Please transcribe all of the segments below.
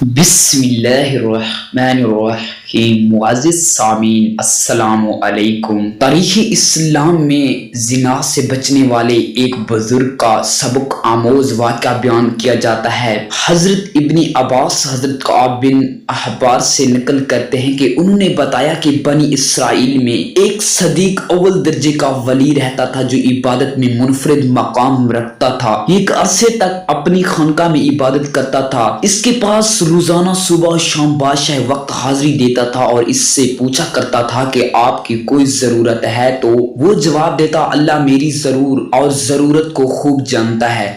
بسم اللہ الرحمن الرحیم۔ معزز سامعین السلام علیکم۔ تاریخ اسلام میں زنا سے بچنے والے ایک بزرگ کا سبق آموز واقعہ بیان کیا جاتا ہے۔ حضرت ابن عباس حضرت کعب بن احبار سے نقل کرتے ہیں کہ انہوں نے بتایا کہ بنی اسرائیل میں ایک صدیق اول درجے کا ولی رہتا تھا جو عبادت میں منفرد مقام رکھتا تھا۔ ایک عرصے تک اپنی خانقاہ میں عبادت کرتا تھا۔ اس کے پاس روزانہ صبح و شام بادشاہ وقت حاضری دیتا تھا اور اس سے پوچھا کرتا تھا کہ آپ کی کوئی ضرورت ہے تو وہ جواب دیتا، اللہ میری ضرورت کو خوب جانتا ہے۔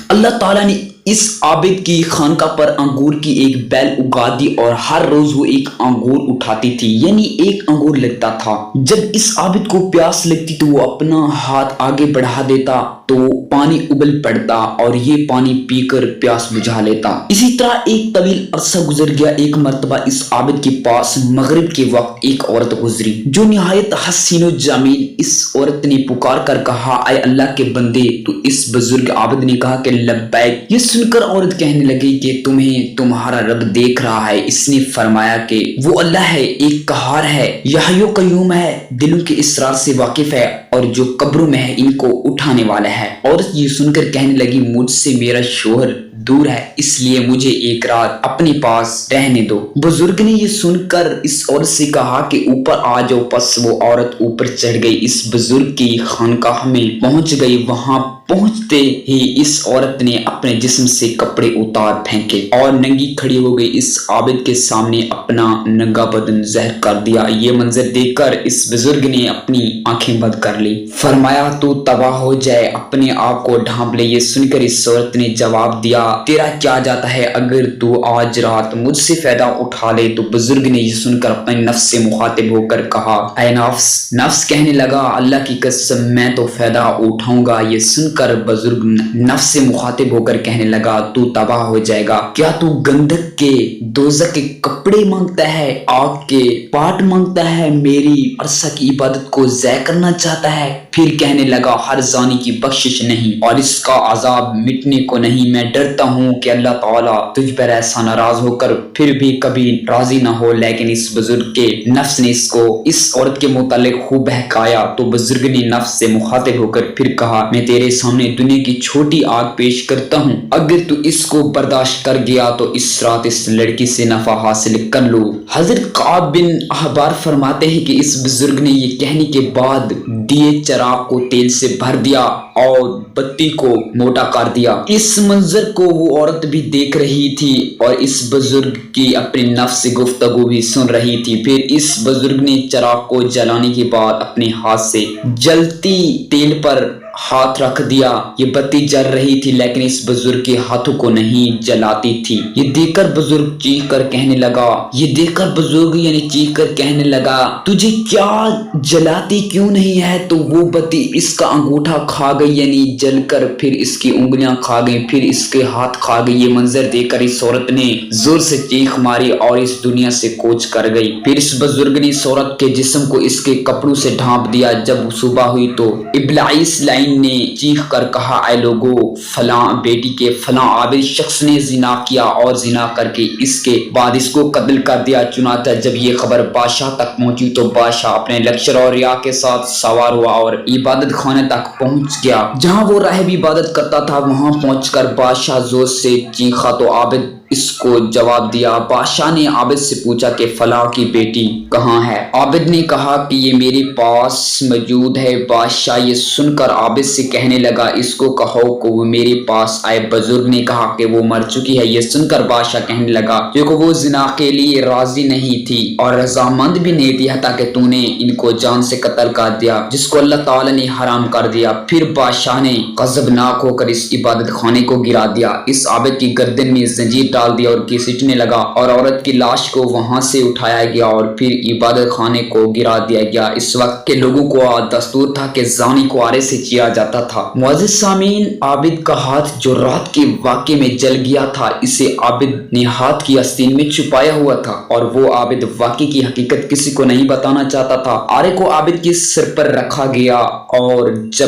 اللہ تعالیٰ نے اس عابد کی خانقاہ پر انگور کی ایک بیل اگا دی اور ہر روز وہ ایک انگور اٹھاتی تھی، یعنی ایک انگور لگتا تھا۔ جب اس عابد کو پیاس لگتی تو وہ اپنا ہاتھ آگے بڑھا دیتا تو پانی ابل پڑتا اور یہ پانی پی کر پیاس بجھا لیتا۔ اسی طرح ایک طویل عرصہ گزر گیا۔ ایک مرتبہ اس عابد کے پاس مغرب کے وقت ایک عورت گزری جو نہایت حسین و جمیل۔ اس عورت نے پکار کر کہا، اے اللہ کے بندے تو اس بزرگ عابد نے کہا کہ لبیک۔ یہ سن کر عورت کہنے لگی کہ تمہیں تمہارا رب دیکھ رہا ہے۔ اس نے فرمایا کہ وہ اللہ ہے، ایک قہار ہے، یحیی و قیوم ہے، دلوں کے اسرار سے واقف ہے اور جو قبروں میں ہے ان کو اٹھانے والا ہے۔ عورت یہ سن کر کہنے لگی، مجھ سے میرا شوہر دور ہے، اس لیے مجھے ایک رات اپنے پاس رہنے دو۔ بزرگ نے یہ سن کر اس عورت سے کہا کہ اوپر آ جاؤ۔ پس وہ عورت اوپر چڑھ گئی، اس بزرگ کی خانقاہ میں پہنچ گئی۔ وہاں پہنچتے ہی اس عورت نے اپنے جسم سے کپڑے اتار پھینکے اور ننگی کھڑی ہو گئی۔ اس عابد کے سامنے اپنا ننگا بدن ظاہر کر دیا۔ یہ منظر دیکھ کر اس بزرگ نے اپنی آنکھیں بند کر لی۔ فرمایا، تو تباہ ہو جائے، اپنے آپ کو ڈھانپ لے۔ یہ سن کر اس عورت نے جواب دیا، تیرا کیا جاتا ہے اگر تو آج رات مجھ سے فائدہ اٹھا لے۔ تو بزرگ نے یہ سن کر اپنے نفس سے مخاطب ہو کر کہا، اے نفس۔ نفس کہنے لگا، اللہ کی قسم میں تو فائدہ اٹھاؤں گا۔ یہ سن کر بزرگ نفس سے مخاطب ہو کر کہنے لگا، تو تباہ ہو جائے گا۔ کیا تو گندھک کے دوزخ کے کپڑے مانگتا ہے، آگ کے پاٹ مانگتا ہے، میری عرصہ کی عبادت کو ضائع کرنا چاہتا ہے؟ پھر کہنے لگا، ہر زانی کی بخشش نہیں اور اس کا عذاب مٹنے کو نہیں۔ میں ڈرتا ہوں کہ اللہ تعالیٰ تجھ پر ایسا ناراض ہو کر پھر بھی کبھی راضی نہ ہو۔ لیکن اس بزرگ کے نفس نے اس عورت کے متعلق خوب بہکایا تو بزرگ نے نفس سے مخاطب ہو کر پھر کہا، میں تیرے سامنے دنیا کی چھوٹی آگ پیش کرتا ہوں، اگر تو اس کو برداشت کر گیا تو اس رات اس لڑکی سے نفع حاصل کر لو۔ حضرت کعب بن احبار فرماتے ہیں کہ اس بزرگ نے یہ کہنے کے بعد دیے چراغ کو تیل سے بھر دیا اور بتی کو موٹا کر دیا۔ اس منظر کو وہ عورت بھی دیکھ رہی تھی اور اس بزرگ کی اپنے نفس سے گفتگو بھی سن رہی تھی۔ پھر اس بزرگ نے چراغ کو جلانے کے بعد اپنے ہاتھ سے جلتی تیل پر ہاتھ رکھ دیا۔ یہ بتی جل رہی تھی لیکن اس بزرگ کے ہاتھوں کو نہیں جلاتی تھی۔ یہ دیکھ کر بزرگ چیخ کر کہنے لگا، تجھے کیا جلاتی کیوں نہیں ہے؟ تو وہ بتی اس کا انگوٹھا کھا گئی، یعنی جل کر پھر اس کی انگلیاں کھا گئی، پھر اس کے ہاتھ کھا گئی۔ یہ منظر دیکھ کر اس عورت نے زور سے چیخ ماری اور اس دنیا سے کوچ کر گئی۔ پھر اس بزرگ نے اس عورت کے جسم کو اس کے کپڑوں سے ڈھانپ دیا۔ جب صبح ہوئی تو ابلیس لائن نے چیخ کر کہا، اے لوگو، فلاں بیٹی کے فلاں عابد شخص نے زنا کیا اور زنا کر کے اس کے بعد اس کو قتل کر دیا۔ چنانچہ جب یہ خبر بادشاہ تک پہنچی تو بادشاہ اپنے لشکر اور رعایا کے ساتھ سوار ہوا اور عبادت خانے تک پہنچ گیا جہاں وہ راہب عبادت کرتا تھا۔ وہاں پہنچ کر بادشاہ زور سے چیخا تو عابد اس کو جواب دیا۔ بادشاہ نے عابد سے پوچھا کہ فلاں کی بیٹی کہاں ہے؟ عابد نے کہا کہ یہ میرے پاس موجود ہے۔ بادشاہ یہ سن کر عابد سے کہنے لگا، اس کو کہو کہ وہ میرے پاس آئے۔ بزرگ نے کہا کہ وہ مر چکی ہے۔ یہ سن کر بادشاہ کہنے لگا، کیونکہ وہ زنا کے لیے راضی نہیں تھی اور رضامند بھی نہیں تھی حتیٰ کہ تو نے ان کو جان سے قتل کر دیا جس کو اللہ تعالیٰ نے حرام کر دیا۔ پھر بادشاہ نے غضبناک ہو کر اس عبادت خانے کو گرا دیا، اس عابد کی گردن میں زنجیر ڈال دیا اور گھسیٹنے لگا اور عورت کی لاش کو وہاں سے اٹھایا گیا اور پھر عبادت خانے کو گرا دیا گیا۔ اس وقت کے لوگوں کو دستور تھا کہ زانی کو آرے سے چیا جاتا تھا۔ معزز سامعین، عابد کا ہاتھ جو رات کے واقعے میں جل گیا تھا، اسے عابد نے ہاتھ کی آستین میں چھپایا ہوا تھا اور وہ عابد واقعے کی حقیقت کسی کو نہیں بتانا چاہتا تھا۔ آرے کو عابد کے سر پر رکھا گیا اور جب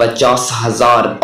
50,000